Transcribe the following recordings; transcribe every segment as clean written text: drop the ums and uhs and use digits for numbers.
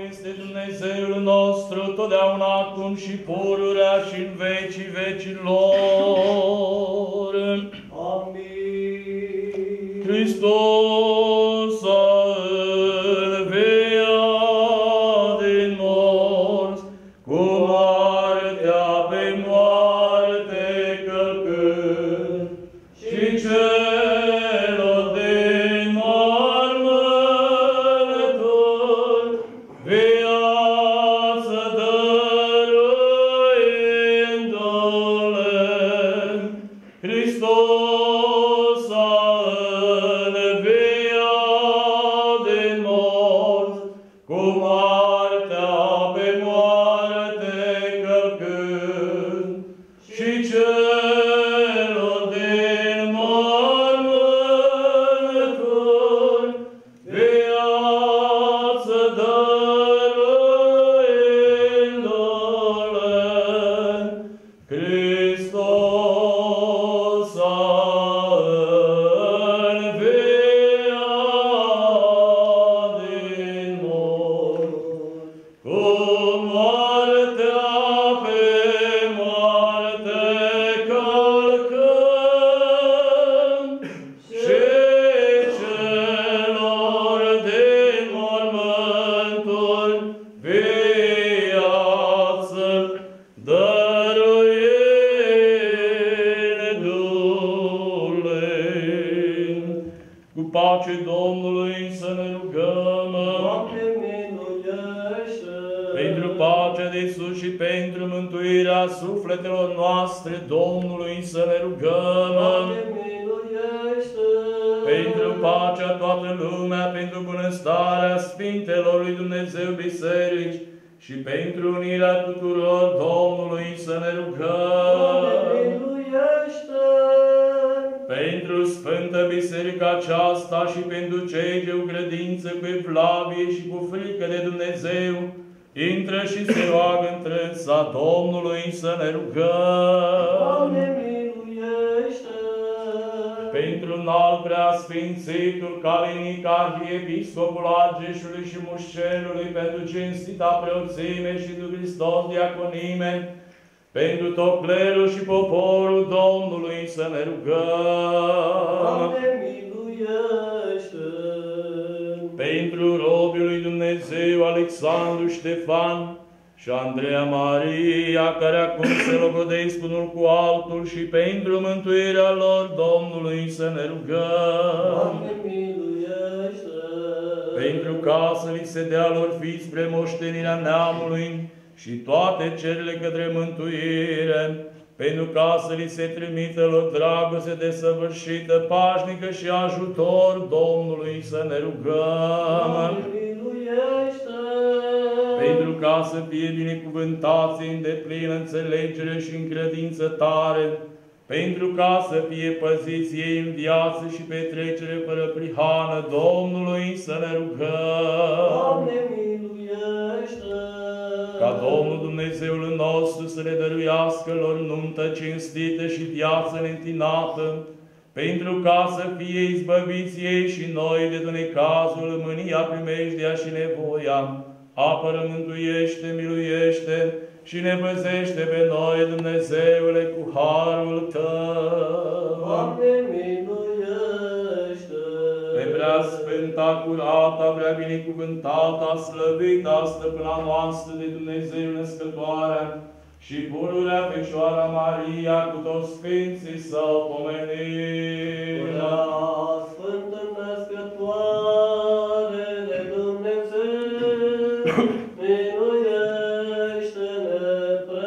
Este Dumnezeul nostru, totdeauna, acum și pururea și în vecii vecilor. Amin. Hristos a înviat din morți, cu moartea pe moarte călcând, și celor din mormânturi viață dăruindu-le. Hristos a înviat din morți, cu moartea pe moarte călcând, și celor din mormânturi viață dăruindu-le. Hristos a înviat din morți, cu moartea pe moarte călcând, și celor din mormânturi viață dăruindu-le. Cu pace Domnului să ne rugăm. Doamne, miluiește! Pentru pacea de sus și pentru mântuirea sufletelor noastre, Domnului să ne rugăm. Doamne, miluiește! Pentru pacea toată lumea, pentru bunăstarea Sfintelor lui Dumnezeu Biserici și pentru unirea tuturor, Domnului să ne Doamne, rugăm. miluiește! Pentru Sfântă Biserica aceasta și pentru cei ce cu credință, cu evlavie și cu frică de Dumnezeu intră și se roagă întrânsa, Domnului să ne rugăm. Doamne, miluiește! Pentru înalt preasfințitul calinic arhiepiscopul Argeșului și Mușcelului, pentru cinstita preoțime și tu Hristos diaconime, pentru tot clerul și poporul Domnului să ne rugăm. Doamne, miluiește! Pentru robii lui Dumnezeu Alexandru Ștefan și Andreea Maria, care acum se logodesc unul cu altul, și pentru mântuirea lor Domnului să ne rugăm. Doamne, miluiește! Pentru ca să li se dea lor fi spre moștenirea neamului și toate cerile către mântuire, pentru ca să li se trimită lor dragoste desăvârșită, pașnică și ajutor Domnului să ne rugăm. Doamne, miluiește! Pentru ca să fie binecuvântați în deplină înțelegere și în credință tare, pentru ca să fie păziți ei în viață și petrecere fără prihană, Domnului să ne rugăm. Doamne, miluiește! Ca Domnul Dumnezeul nostru să le dăruiască lor nuntă cinstită și viață neîntinată, pentru ca să fie izbăviți ei și noi de necazul, mânia, primejdea și nevoia. Apără, mântuiește, miluiește și ne păzește pe noi, Dumnezeule, cu harul Tău. Doamne, miluiește! Pe prea sfânta, curata, prea binecuvântata, slăvita, stăpâna noastră de Dumnezeu Născătoarea și pururea Fecioara Maria cu toți Sfinții să o pomenim. Prea Sfântă Născătoare de Dumnezeu, miluiește-ne pe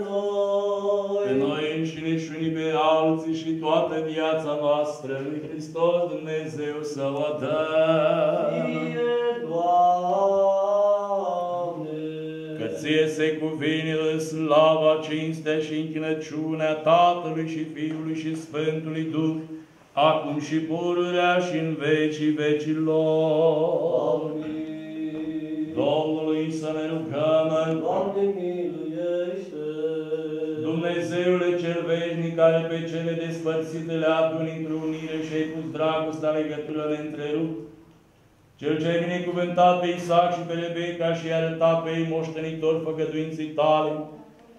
noi. Pe noi înșine și unii pe alții și toată viața noastră lui Hristos Dumnezeu să o dăm. Fie, Doamne! Că Ție se cuvine slava, cinstea și închinăciunea Tatălui și Fiului și Sfântului Duh, acum și pururea și în vecii vecilor. Amin. Domnului să ne rugăm. Doamne, miluiește! Dumnezeule cel veșnic, care pe cele despărțite le aduni într-o unire și ai pus dragostea legătură neîntrerupt, Cel ce ai binecuvântat pe Isaac și pe Rebecca și i-a arătat pe ei moștenitor făgăduinței tale,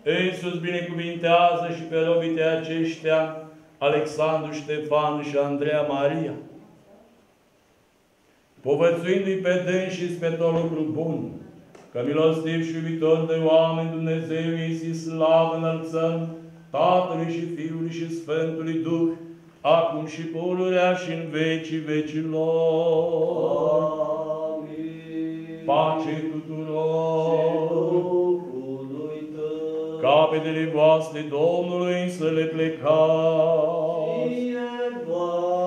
însuți binecuvintează și pe robii tăi aceștia, Alexandru, Ștefan și Andreea Maria, povățuindu-i pe dânsi și spre tot lucru bun, că milostiv și iubitor de oameni Dumnezeu îi slavă înălțăm Tatălui și Fiului și Sfântului Duh, acum și pururea și în vecii vecilor. Amin. Pace tuturor! Duhului tău. Capetele voastre Domnului să le plecați. Fie, Doamne.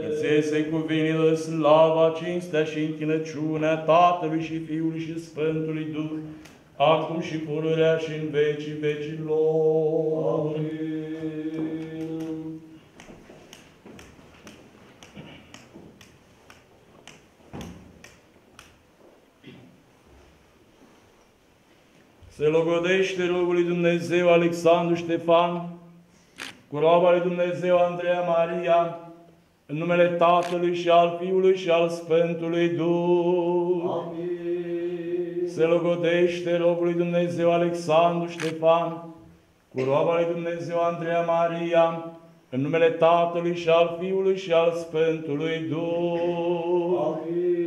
Că ție se cuvine slava, cinstea și închinăciunea Tatălui și Fiului și Sfântului Duh, acum și pururea și în vecii vecilor. Amin. Se logodește robul lui Dumnezeu Alexandru Ștefan, cu roaba lui Dumnezeu Andreea Maria, în numele Tatălui și al Fiului și al Sfântului Duh. Amin. Se logodește robul lui Dumnezeu Alexandru Ștefan, cu roaba lui Dumnezeu Andreea Maria, în numele Tatălui și al Fiului și al Sfântului Duh. Amin.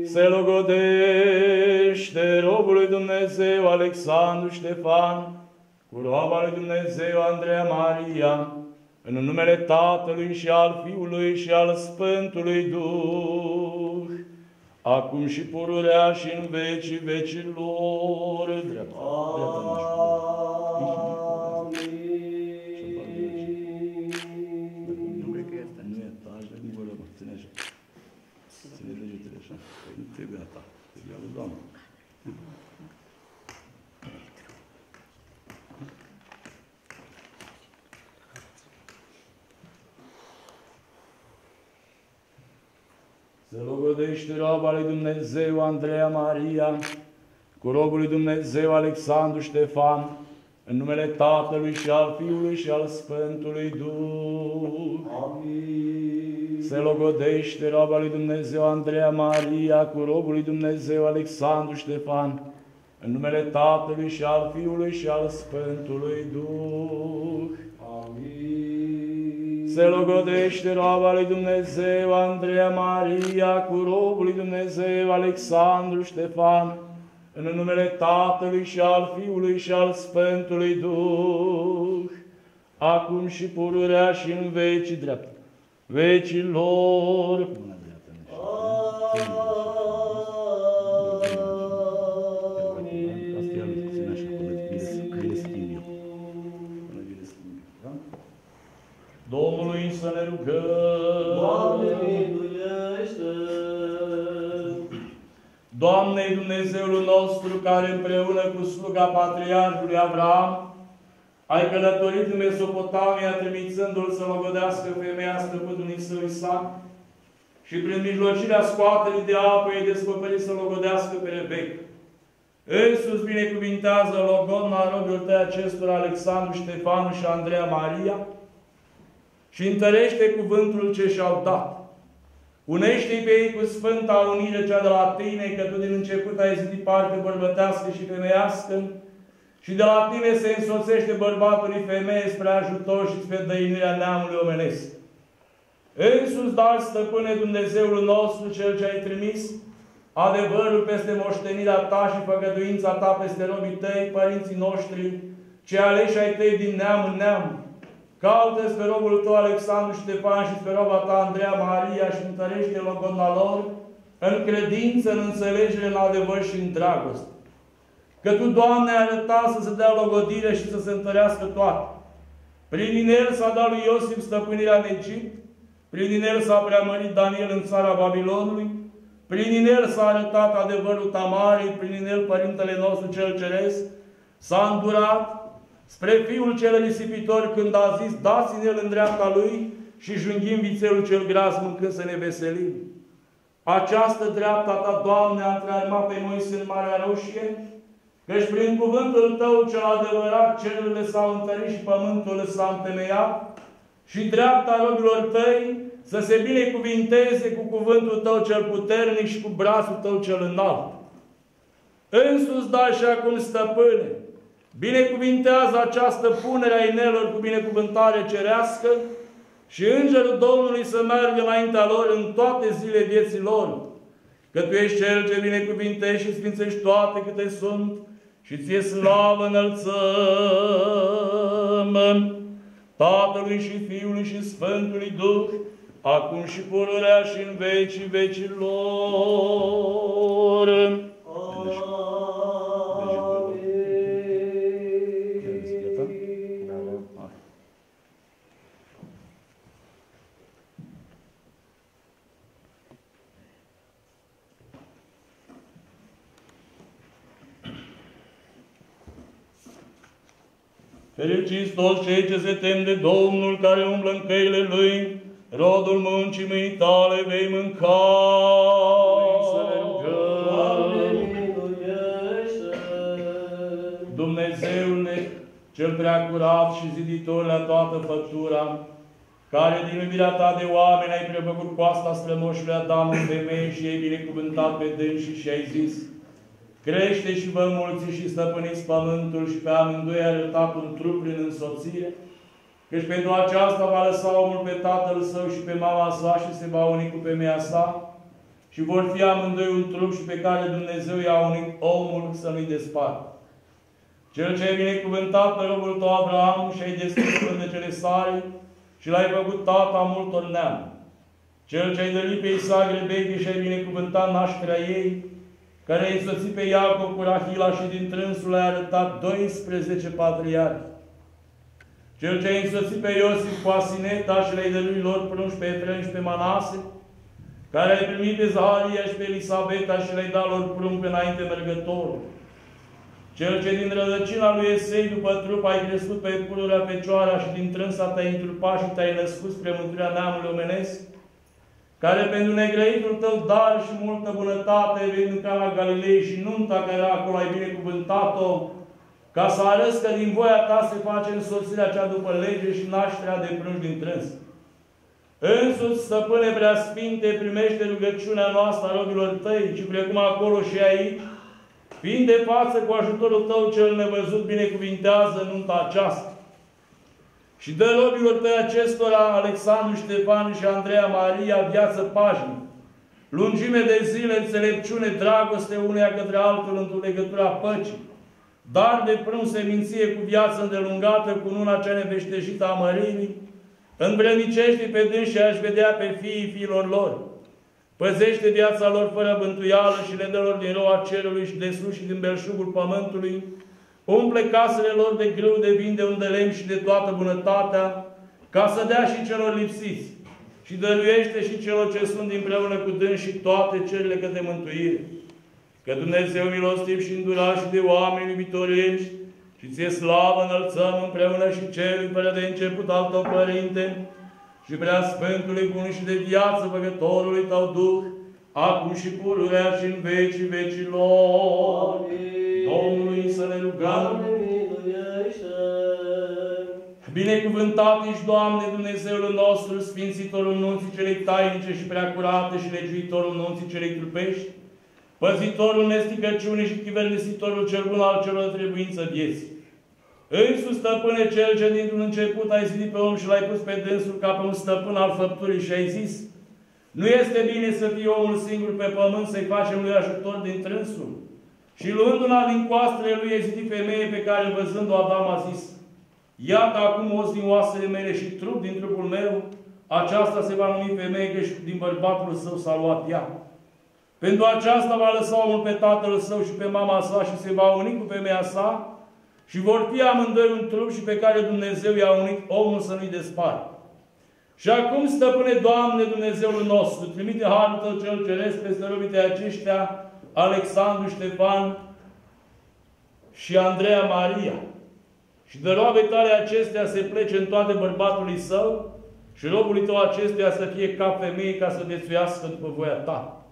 Se logodește robul lui Dumnezeu Alexandru Ștefan, cu roaba lui Dumnezeu Andreea Maria, în numele Tatălui și al Fiului și al Sfântului Duh, acum și pururea și în vecii vecilor. Dreapta, nu cred că este, nu e ta, nu vă rămân, ține așa. Ține degetele așa. Nu trebuie a ta, trebuie a lui Doamne. Se logodește roaba lui Dumnezeu Andreea Maria, cu robul lui Dumnezeu Alexandru Ștefan, în numele Tatălui și al Fiului și al Sfântului Duh. Amin. Se logodește roaba lui Dumnezeu Andreea Maria, cu robul lui Dumnezeu Alexandru Ștefan, în numele Tatălui și al Fiului și al Sfântului Duh. Amin. Se logodește roaba lui Dumnezeu Andreea Maria, cu robul lui Dumnezeu Alexandru Ștefan, în numele Tatălui și al Fiului și al Sfântului Duh, acum și pururea și în vecii dreaptă vecilor. Mâna dreaptă, Domnului să ne rugăm. Doamne, miluiește! Doamne, Dumnezeul nostru, care împreună cu sluga Patriarhului Avram, ai călătorit în Mesopotamia, trimițându-l să logodească femeia stăpânului său Isaac, și prin mijlocirea scoaterii de apă ei descoperi să logodească pe Rebecca. Însuți binecuvintează logodna robilor tăi acestor Alexandru Ștefanu și Andreea Maria și întărește cuvântul ce și-au dat. Unește-i pe ei cu sfânta unire cea de la tine, că tu din început ai zidit parte bărbătească și femeiască, și de la tine se însoțește bărbatului femeie spre ajutor și spre dăinuirea neamului omenesc. Însuți, dar, Stăpâne Dumnezeul nostru, Cel ce ai trimis, adevărul peste moștenirea ta și făgăduința ta peste robii tăi, părinții noștri, ce aleși ai tăi din neam în neam. Caută spre robul tău Alexandru Ștefan și spre roba ta Andreea Maria și întărește logodna lor în credință, în înțelegere, în adevăr și în dragoste. Că tu, Doamne, ai arătat să se dea logodire și să se întărească toate. Prin el s-a dat lui Iosif stăpânirea în Egipt, prin el s-a preamărit Daniel în țara Babilonului, prin el s-a arătat adevărul tamarii, prin el Părintele nostru cel Ceresc s-a îndurat spre Fiul cel risipitor când a zis, dați-n el în dreapta lui și junghim vițelul cel gras mâncând să ne veselim. Această dreapta ta, Doamne, a întrarmat pe Moise în Marea Roșie, căci prin cuvântul Tău cel adevărat cerurile s-au întărit și pământul s-a întemeiat și dreapta robilor Tăi să se binecuvinteze cu cuvântul Tău cel puternic și cu brațul Tău cel înalt. Însuți, da și acum, Stăpâne, binecuvintează această punere a inelor cu binecuvântare cerească și Îngerul Domnului să meargă înaintea lor în toate zile vieții lor, că Tu ești Cel ce binecuvintești și sfințești toate câte sunt și Ție slavă înălțăm Tatălui și Fiului și Sfântului Duh, acum și pururea și în vecii vecilor. Fericiți toți cei ce se tem de Domnul, care umblă în căile Lui, rodul muncii mâinii Tale vei mânca. Să ne rugăm. Dumnezeule, cel prea curat și ziditor la toată făptura, care din iubirea Ta de oameni ai prefăcut coasta strămoșului Adam în femei și ai binecuvântat pe dânsii și ai zis, crește și vă înmulți și stăpâniți pământul și pe amândoi ai arătat un trup prin însoțire, căci pentru aceasta va lăsa omul pe tatăl său și pe mama sa și se va uni cu femeia sa și vor fi amândoi un trup și pe care Dumnezeu i-a unit omul să nu-i despartă. Cel ce ai binecuvântat pe robul tău Abraham și ai deschis pântecele sale și l-ai făcut tata multor neamuri. Cel ce ai dăruit pe Isaac Rebeche și ai binecuvântat nașterea ei, care ai însoțit pe Iacov cu Rahila și din trânsul ai arătat 12 patriarhi. Cel ce ai însoțit pe Iosif cu Asineta și le-ai dăruit lor prunși pe Efrem și pe Manase, care ai primit pe Zaharia și pe Elisabeta și le-ai dat lor prunci înainte mergătorul. Cel ce din rădăcina lui Esei după trup ai crescut pe pururea Fecioara și din trânsa te-ai întrupat și te-ai născut spre mântuirea neamului omenesc, care pentru negrăitul tău dar și multă bunătate vei mânca la Galilei și nunta care era acolo ai binecuvântat-o, ca să arăți că din voia ta se face însoțirea cea după lege și nașterea de prunci din trâns. Însuți, Stăpâne Preasfinte, primește rugăciunea noastră a robilor Tăi și precum acolo și aici, fiind de față cu ajutorul Tău cel nevăzut, binecuvintează nunta aceasta. Și dă robilor Tăi acestora, Alexandru, Ștefan și Andreea Maria, viață pașnică, lungime de zile, înțelepciune, dragoste uneia către altul într-o legătura păcii, dar de prunc seminție cu viață îndelungată, cu nuna cea neveștejită a mărimii, învrednicește pe dânsi și aș vedea pe fiii fiilor lor. Păzește viața lor fără bântuială și le dă lor din roa cerului și de sus și din belșugul pământului, umple casele lor de grâu, de vin, de unde lemn și de toată bunătatea, ca să dea și celor lipsiți, și dăruiește și celor ce sunt împreună cu dâns și toate cerile către mântuire. Că Dumnezeu milostiv și îndurat și de oameni iubitori ești, și Ție slavă înălțăm împreună și Celui fără de început al Tău Părinte, și prea Sfântului Bun și de viață Făcătorului Tău Duh, acum și pururea și în vecii vecilor. Domnului să ne rugăm. Binecuvântat ești, Doamne, Dumnezeul nostru, Sfințitorul nunții celei tainice și preacurate și legiuitorul nunții celei trupești, păzitorul nesticăciunii și chivernisitorul cel bun al celor trebuință vieții. Însuși, Stăpâne, Cel ce dintr-un început ai zidit pe om și l-ai pus pe dânsul ca pe un stăpân al făpturii și ai zis, nu este bine să fie omul singur pe pământ, să-i facem lui ajutor din trânsul. Și luând una din coastele lui, ai zidit femeie pe care, văzând-o, Adam a zis, iată acum os din oasele mele și trup din trupul meu, aceasta se va numi femeie, că și din bărbatul său s-a luat ea. Pentru aceasta va lăsa omul pe tatăl său și pe mama sa și se va uni cu femeia sa și vor fi amândoi un trup și pe care Dumnezeu i-a unit omul să nu-i despartă. Și acum, Stăpâne, Doamne, Dumnezeul nostru, trimite harul Tău cel ceresc peste robii Tăi aceștia, Alexandru, Ștefan și Andreea Maria. Și de roabei Tale acestea se plece în toate bărbatului său și robului Tău acestuia să fie ca femeie ca să dețuiască după voia Ta.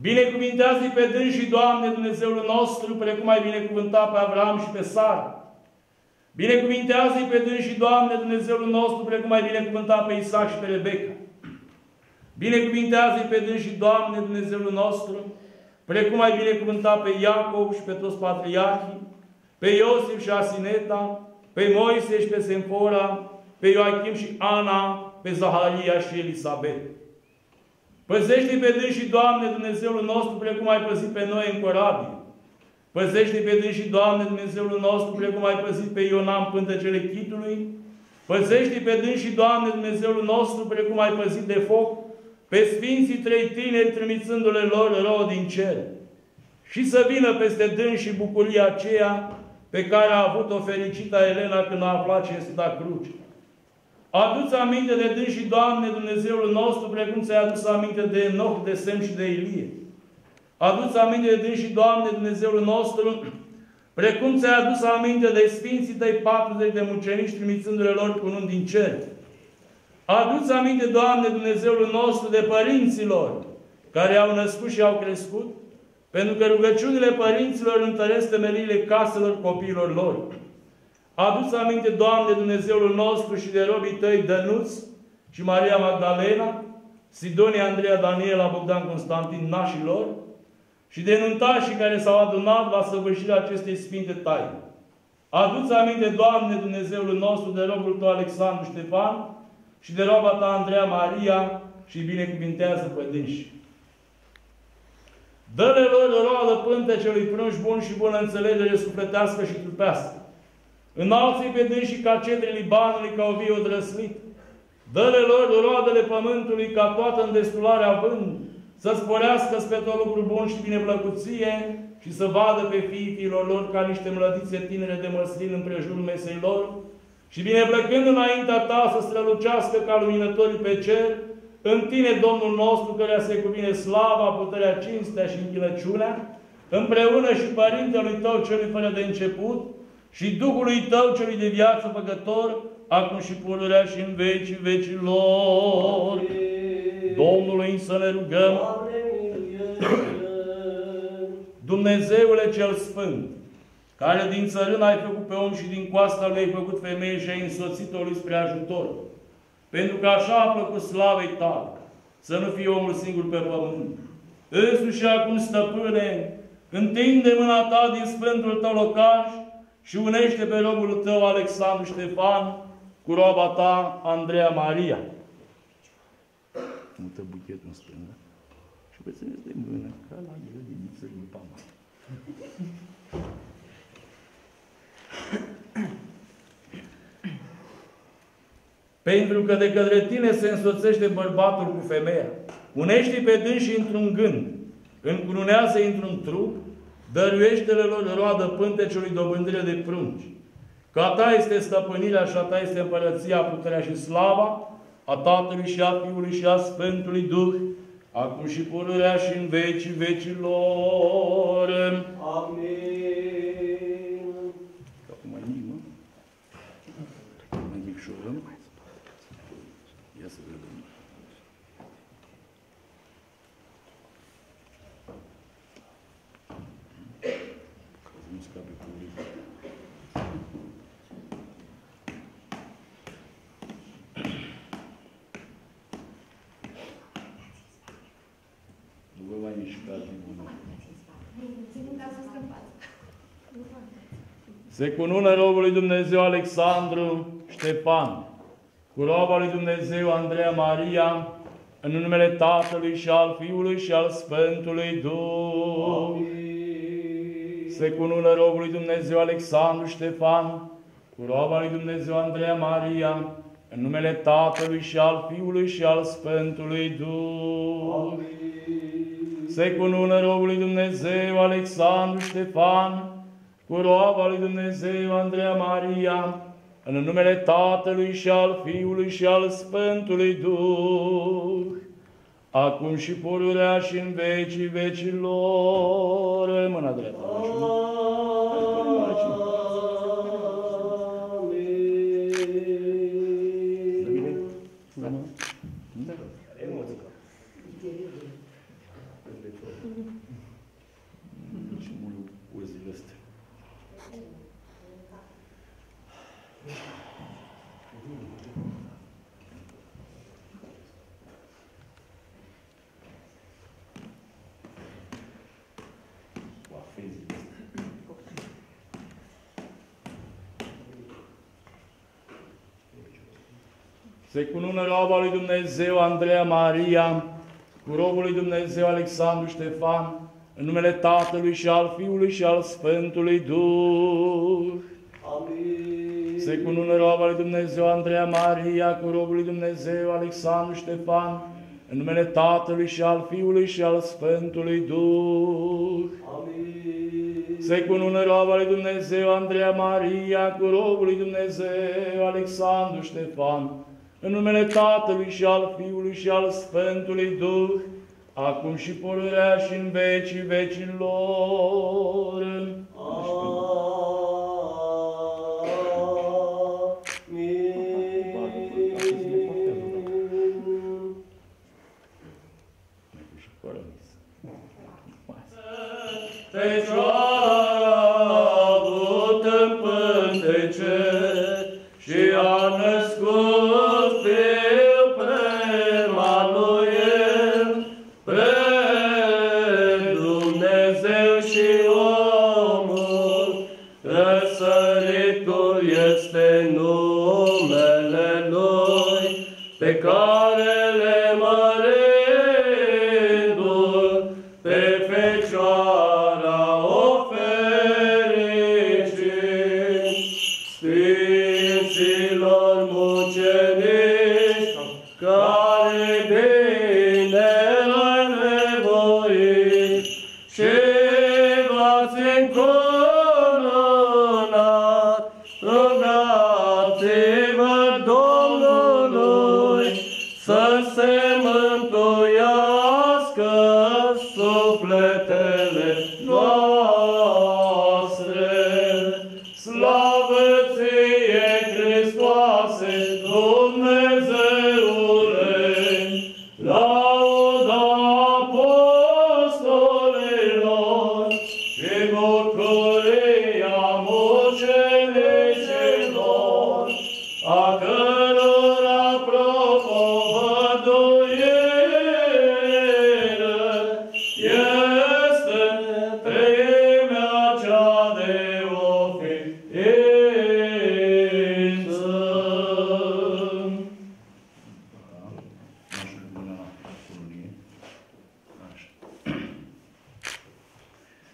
Binecuvintează-i pe dânsii, Doamne, Dumnezeul nostru, precum ai binecuvântat pe Avram și pe Sara. Binecuvintează-i pe dânsii, Doamne, Dumnezeul nostru, precum ai binecuvântat pe Isaac și pe Rebecca. Binecuvintează-i pe dânsii, Doamne, Dumnezeul nostru, precum ai binecuvântat pe Iacov și pe toți patriarhii, pe Iosif și Asineta, pe Moise și pe Semfora, pe Ioachim și Ana, pe Zaharia și Elisabet. Păzește-i pe dânsii, Doamne, Dumnezeul nostru, precum ai păzit pe noi în corabie. Păzește-i pe dânsii, Doamne, Dumnezeul nostru, precum ai păzit pe Iona în pântecele chitului. Păzește-i pe dânsii, Doamne, Dumnezeul nostru, precum ai păzit de foc pe Sfinții Trei Tineri, trimițându-le lor rouă din cer. Și să vină peste dânsii bucuria aceea pe care a avut-o fericita Elena când a aflat ce este da cruce. Adu-ți aminte de dânsii, Doamne, Dumnezeul nostru, precum ți-ai adus aminte de Enoch, de Sem și de Ilie. Adu-ți aminte de dânsii, Doamne, Dumnezeul nostru, precum ți-ai adus aminte de Sfinții Tăi 40 de mucenici, trimițându-le lor cu un din cer. Adu-ți aminte, Doamne, Dumnezeul nostru, de părinții lor, care au născut și au crescut, pentru că rugăciunile părinților întăresc temeliile caselor copiilor lor. Adu-ți aminte, Doamne, Dumnezeul nostru, și de robii Tăi Dănuț și Maria Magdalena, Sidonia, Andreea, Daniela, Bogdan, Constantin, nașilor, și de nuntașii care s-au adunat la săvârșirea acestei sfinte taine. Adu-ți aminte, Doamne, Dumnezeul nostru, de robul Tău Alexandru Ștefan și de roba Ta Andreea Maria și binecuvintează pe dânsi. Dă-le lor o roadă pântecelui prunși bun și bună înțelegere sufletească și trupească. Înalță-i pe dânsii ca cedrii Libanului, ca o vie odrăslit. Dă-le lor roadele pământului ca toată îndestularea având, să sporească spre tot lucru bun și bineplăcuție și să vadă pe fiilor lor ca niște mlădițe tinere de măslin împrejurul mesei lor și bineplăcând înaintea Ta să strălucească ca luminătorii pe cer, în Tine, Domnul nostru, căreia se cuvine slava, puterea, cinstea și închinăciunea, împreună și Părintelui Tău celui fără de început și Duhului Tău celui de viață făcător, acum și pururea și în vecii vecilor. Domnului să ne rugăm. Dumnezeule cel Sfânt, care din țărână ai făcut pe om și din coasta lui ai făcut femeie și ai însoțit-o lui spre ajutor, pentru că așa a plăcut slavei Tale, să nu fie omul singur pe pământ. Însuși și acum, Stăpâne, întinde mâna Ta din Sfântul Tău locaș și unește pe robul Tău Alexandru Ștefan cu roaba Ta Andreea Maria. Mută buchetul în stânga și vă țineți de mână ca la grădiniță din Pama. Pentru că de către Tine se însoțește bărbatul cu femeia. Unește-i pe dânsii într-un gând, încununează-i într-un trup, dăruiește-le lor roadă pântecelui dobândire de prunci. Că a Ta este stăpânirea și a Ta este împărăția, puterea și slava, a Tatălui și a Fiului și a Sfântului Duh, acum și pururea și în vecii vecilor. Amin. Acum mai mic, mă? Mai micșorăm? Ia să vedem. Ca să nu scape publicul. Nu vă mai mișcați din bună. Se cunună robul lui Dumnezeu Alexandru Ștefan, cu roba lui Dumnezeu Andreea Maria, în numele Tatălui și al Fiului și al Sfântului Duh. Se cunună robul lui Dumnezeu Alexandru Ștefan, cu roba lui Dumnezeu Andreea Maria, în numele Tatălui și al Fiului și al Sfântului Duh. Se cunună robul lui Dumnezeu Alexandru Ștefan, cu roaba lui Dumnezeu Andreea Maria, în numele Tatălui și al Fiului și al Sfântului Duh, acum și pururea și în vecii vecilor. Mâna dreaptă. Se cunună roaba lui Dumnezeu Andreea Maria, cu robul lui Dumnezeu Alexandru Ștefan, în numele Tatălui și al Fiului și al Sfântului Duh. Amin. Se cunună roaba lui Dumnezeu Andreea Maria, cu robul lui Dumnezeu Alexandru Ștefan, în numele Tatălui și al Fiului și al Sfântului Duh. Amin. Se cunună roaba lui Dumnezeu Andreea Maria, cu robul lui Dumnezeu Alexandru Ștefan, în numele Tatălui și al Fiului și al Sfântului Duh, acum și pururea și în vecii vecilor. Fecioara a avut în pântece și a născut fiu pre-Emanuel, pre-Dumnezeu și omul, răsăritul este numele Lui, pe care le mărindu-l, pe Fecioara o fericim, Sfinților mucenici, care bine l-ai nevoit și v-ați încununat, rugați-vă Domnului să se mântuiască sufletele noastre. Slavă ție, Hristoase, Dumnezeule, lauda apostolilor și bucuria mucenicilor, a cărora propovăduire este treimea cea de oființă.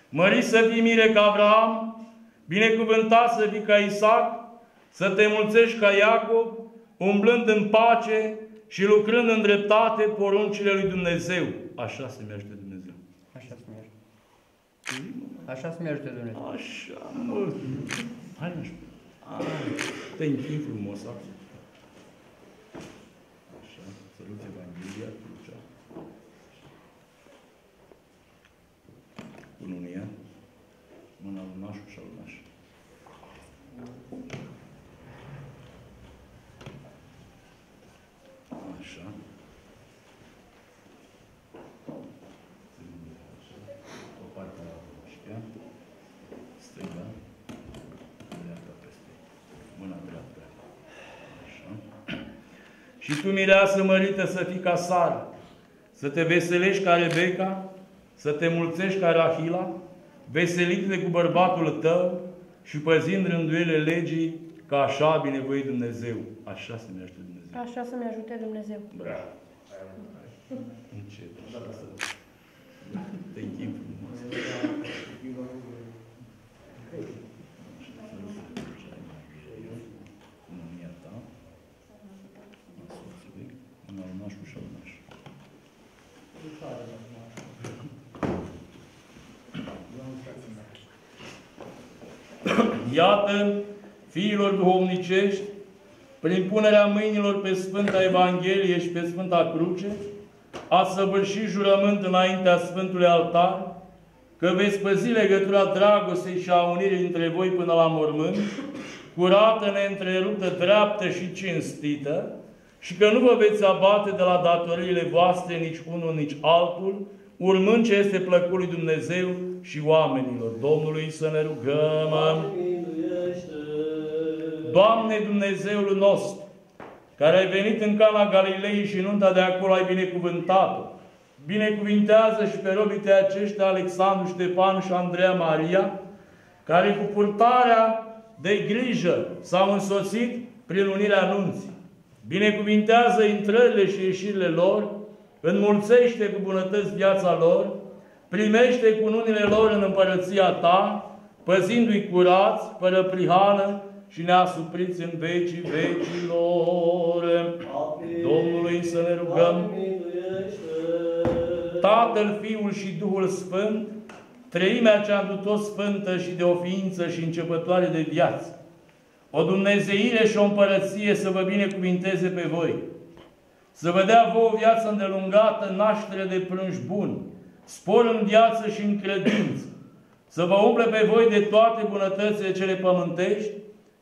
Mărit să fii mire ca Avram, binecuvântat să fii ca Isaac, să te mulțești ca Iacov, umblând în pace și lucrând în dreptate poruncile lui Dumnezeu. Așa se merge Dumnezeu. Așa se merge. Așa se merge Dumnezeu. Așa, mă. Hai, nu știu. Te închin frumos, acum. Așa, sărut Evanghelia, crucea. Cununia, mâna lui nașul și al nașul. Așa. O parte la mușchea, stânga, dreapta peste mâna dreaptă. Așa. Și tu, mireasă mărită, să fii ca Sara, să te veselești ca Rebecca, să te mulțești ca Rahila, veselit-te cu bărbatul tău și păzind rânduielile legii, ca așa a binevoit Dumnezeu. Așa se merge Dumnezeu. Așa să-mi ajute Dumnezeu. Bravo! Încet. Te închin frumos. Cununia ta, a soțului, mâna lui nașul și al nașul. Iată, fiilor duhovnicești, prin punerea mâinilor pe Sfânta Evanghelie și pe Sfânta Cruce, ați săvârșit jurământ înaintea Sfântului Altar, că veți păzi legătura dragostei și a unirii dintre voi până la mormânt, curată, neîntreruptă, dreaptă și cinstită, și că nu vă veți abate de la datoriile voastre nici unul, nici altul, urmând ce este plăcut lui Dumnezeu și oamenilor. Domnului să ne rugăm. Doamne Dumnezeul nostru, care ai venit în Cana Galilei și nunta de acolo ai binecuvântat-o, binecuvintează și pe robii tăi aceștia, Alexandru, Ștefan și Andreea Maria, care cu purtarea de grijă s-au însoțit prin unirea nunții. Binecuvintează intrările și ieșirile lor, înmulțește cu bunătăți viața lor, primește cununile lor în împărăția ta, păzindu-i curați, fără prihană și neasupriți în vecii vecilor. Amin. Domnului să ne rugăm. Tatăl, Fiul și Duhul Sfânt, treimea cea întru sfântă și de o ființă și începătoare de viață, o dumnezeire și o împărăție să vă binecuvinteze pe voi, să vă dea vouă o viață îndelungată, naștere de prunși buni, spor în viață și în credință, să vă umple pe voi de toate bunătățile cele pământești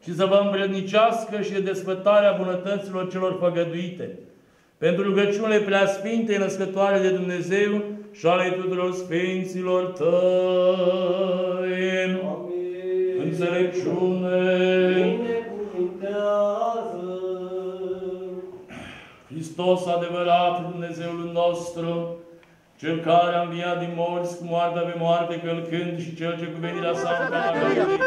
și să vă învrednicească și de desfătarea bunătăților celor făgăduite, pentru rugăciunile preasfinte, născătoare de Dumnezeu și ale tuturor sfinților tăi. Amin. Înțelepciune. Hristos adevărat, Dumnezeul nostru, Cel care a înviat din morți cu moartea pe moarte călcând și Cel ce cu venirea sa în Cana Galilei.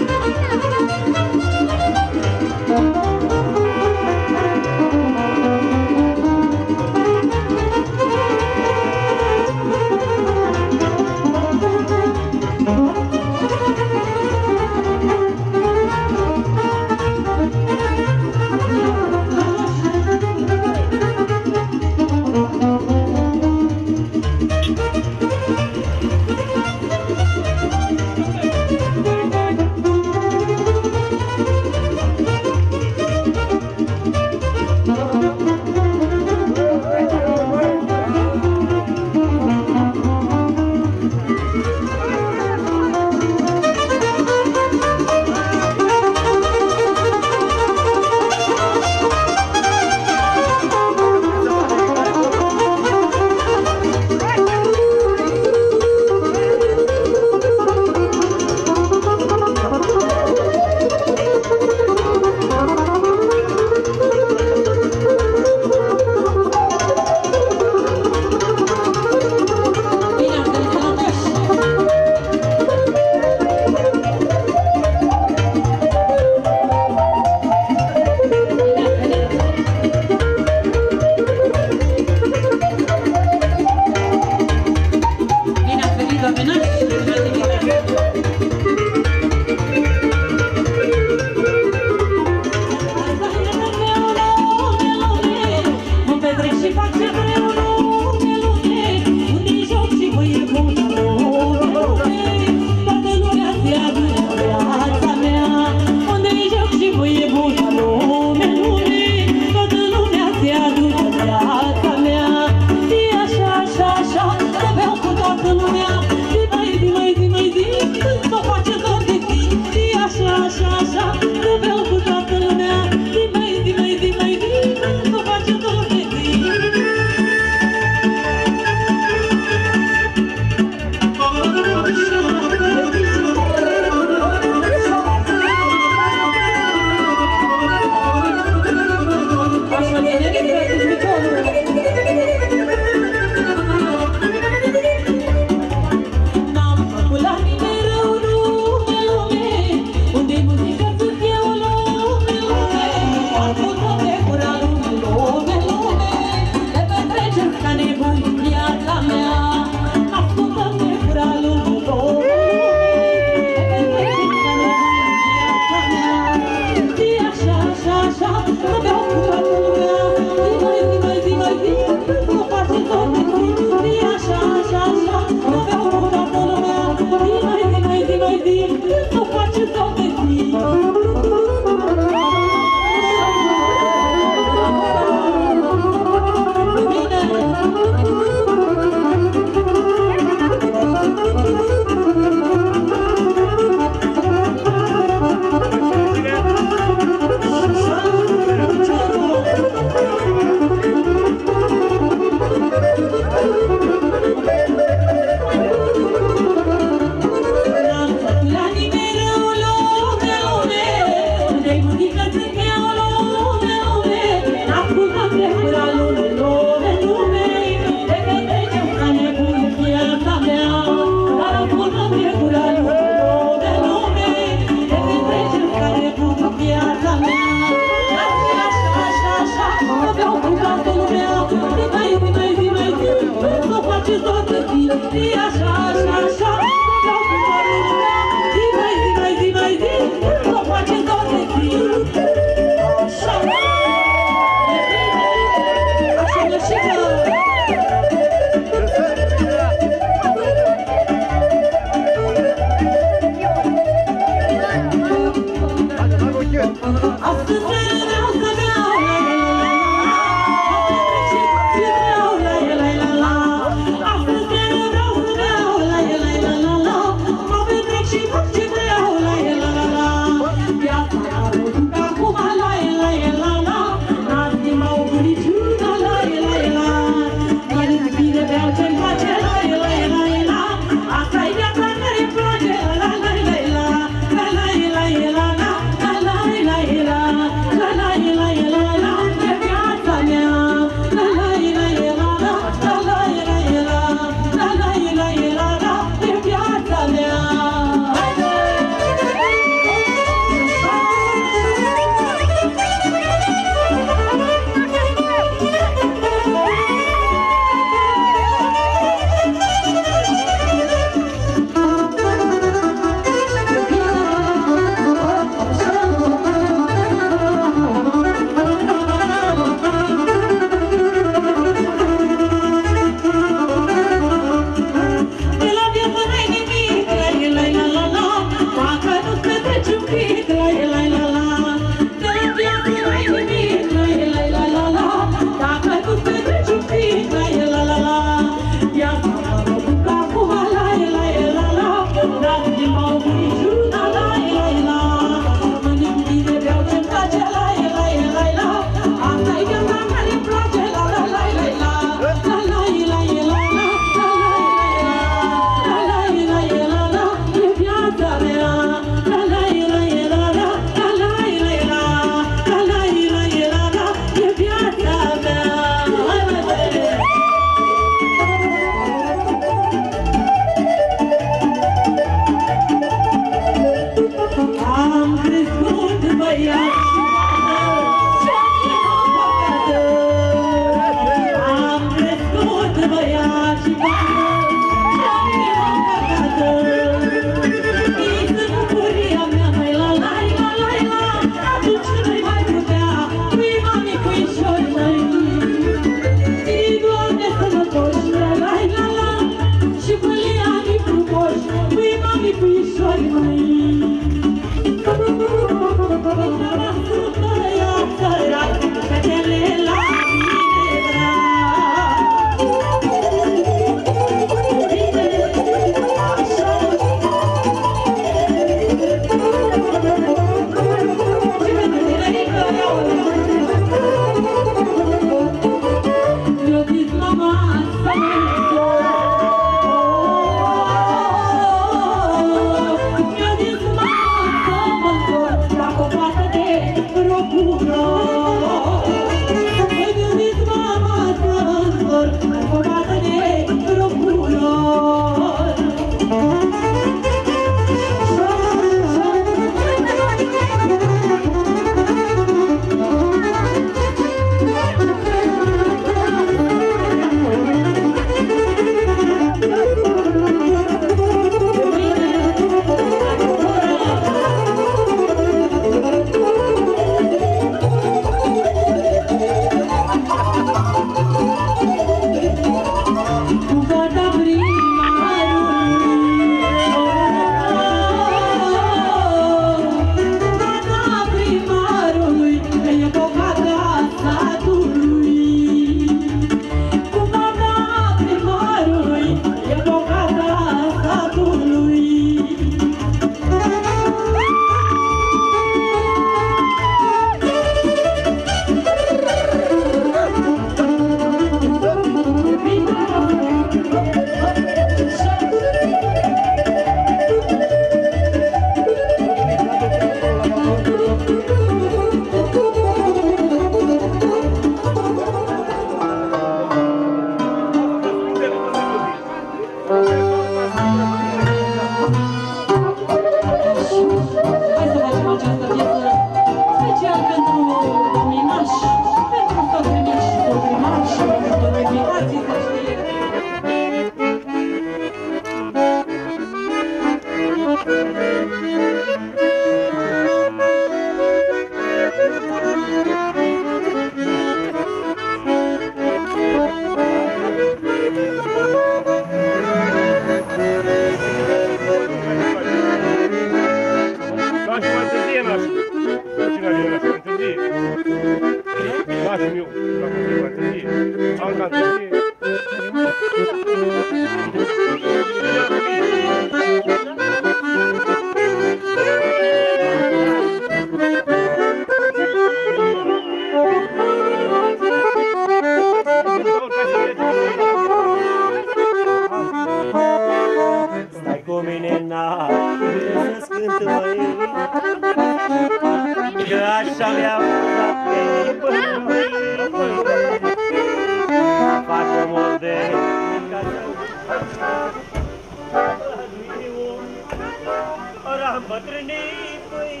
Bătrânii, păi,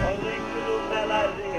o lui cu lumea la rând.